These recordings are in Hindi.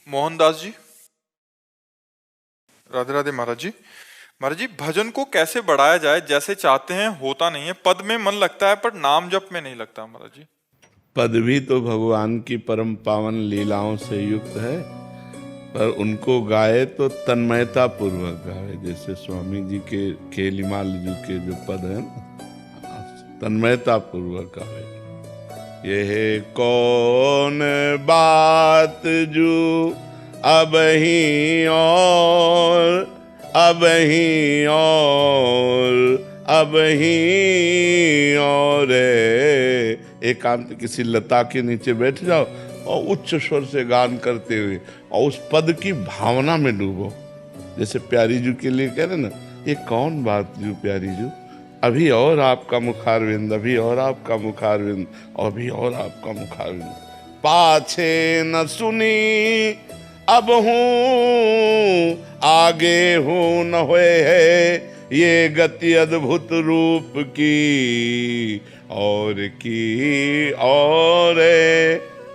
मोहनदास जी, राधे राधे महाराज जी। महाराज जी, भजन को कैसे बढ़ाया जाए? जैसे चाहते हैं होता नहीं है, पद में मन लगता है पर नाम जप में नहीं लगता महाराज जी। पद भी तो भगवान की परम पावन लीलाओं से युक्त है, पर उनको गाए तो तन्मयता पूर्वक गाए। जैसे स्वामी जी के केलिमाल जी के जो पद हैं, तन्मयता पूर्वक गाए। ये कौन बात जो अब ही और अब ही अब ही और एकांत किसी लता के नीचे बैठ जाओ और उच्च स्वर से गान करते हुए और उस पद की भावना में डूबो। जैसे प्यारी जू के लिए कह रहे ना, ये कौन बात जू प्यारी जू, अभी और आपका मुखारविंद, अभी और आपका मुखारविंद, अभी और आपका मुखारविंद। पाछे न सुनी अब हूँ, आगे हूँ न हुए है, ये गति अद्भुत रूप की और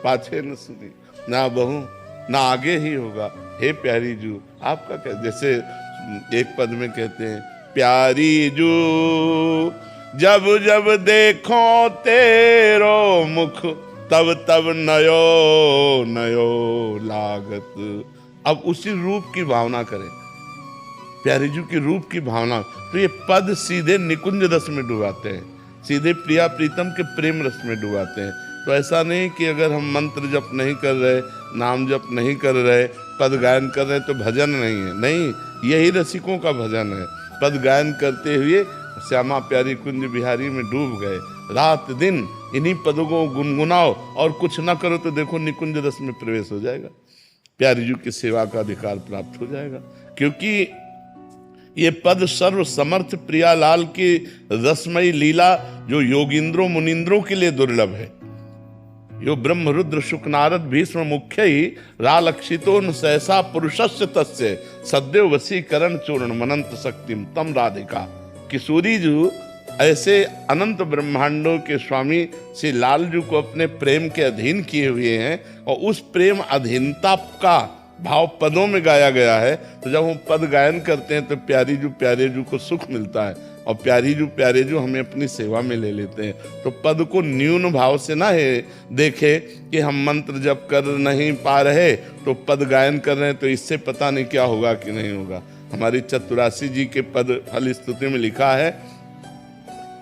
पाछे न सुनी, ना बहू ना आगे ही होगा। हे प्यारी जू, आपका क्या, जैसे एक पद में कहते हैं, प्यारी जू जब जब देखो तेरो मुख, तब तब नयो नयो लागत। अब उसी रूप की भावना करें, प्यारी जू की रूप की भावना। तो ये पद सीधे निकुंज रस में डुबाते हैं, सीधे प्रिया प्रीतम के प्रेम रस में डुबाते हैं। तो ऐसा नहीं कि अगर हम मंत्र जप नहीं कर रहे, नाम जप नहीं कर रहे, पद गायन कर रहे तो भजन नहीं है। नहीं, यही रसिकों का भजन है। पद गायन करते हुए श्यामा प्यारी कुंज बिहारी में डूब गए, रात दिन इन्हीं पदों को गुनगुनाओ और कुछ ना करो तो देखो निकुंज रस में प्रवेश हो जाएगा, प्यारी जी की सेवा का अधिकार प्राप्त हो जाएगा। क्योंकि ये पद सर्व समर्थ प्रियालाल की रसमयी लीला जो योगिंद्रों मुनिंद्रों के लिए दुर्लभ है। यो ब्रह्म रुद्र शुक नारद भीष्म मुख्य ही रालक्षितो न सहसा पुरुषस्य तस्य सद्यो वसीकरण चूर्ण मनंत शक्तिम तम राधिका। किशोरी जी ऐसे अनंत ब्रह्मांडों के स्वामी श्री लाल जी को अपने प्रेम के अधीन किए हुए हैं, और उस प्रेम अधीनता का भाव पदों में गाया गया है। तो जब हम पद गायन करते हैं तो प्यारी जू प्यारे जू को सुख मिलता है, और प्यारी जू प्यारे जू हमें अपनी सेवा में ले लेते हैं। तो पद को न्यून भाव से ना है देखे कि हम मंत्र जप कर नहीं पा रहे तो पद गायन कर रहे हैं, तो इससे पता नहीं क्या होगा कि नहीं होगा। हमारी चतुरासी जी के पद फल स्तुति में लिखा है,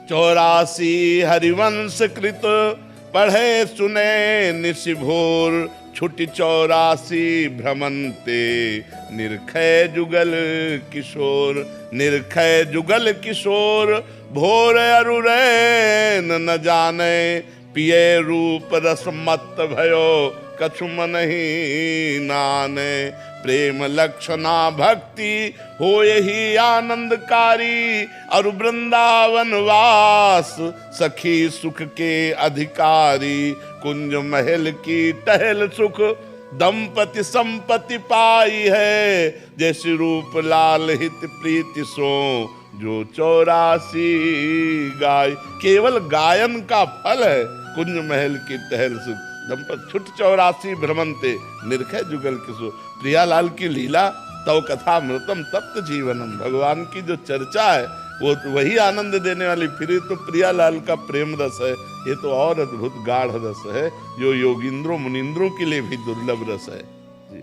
84 हरिवंश कृत पढ़े सुने निशिभोर, छुटी 84 भ्रमंते निर्खय जुगल किशोर। निर्खय जुगल किशोर भोर अरुरैन न जाने, पिए रूप रस मत भयो कछु मन ही नाने। प्रेम लक्षणा भक्ति हो यही आनंदकारी, और वृंदावन वास सखी सुख के अधिकारी। कुंज महल की टहल सुख दंपति संपत्ति पाई है, जैसे रूप लाल हित प्रीति सो जो 84 गाय। केवल गायन का फल है कुंज महल की टहल सुख दंपति छुट 84 भ्रमंते निर्खय जुगल किशोर। प्रियालाल की लीला तव कथा मृतम तप्त जीवनम, भगवान की जो चर्चा है वो तो वही आनंद देने वाली। फिर तो प्रियालाल का प्रेम रस है, ये तो और अद्भुत गाढ़ रस है जो योगिंद्रों मुनिंद्रों के लिए भी दुर्लभ रस है जी।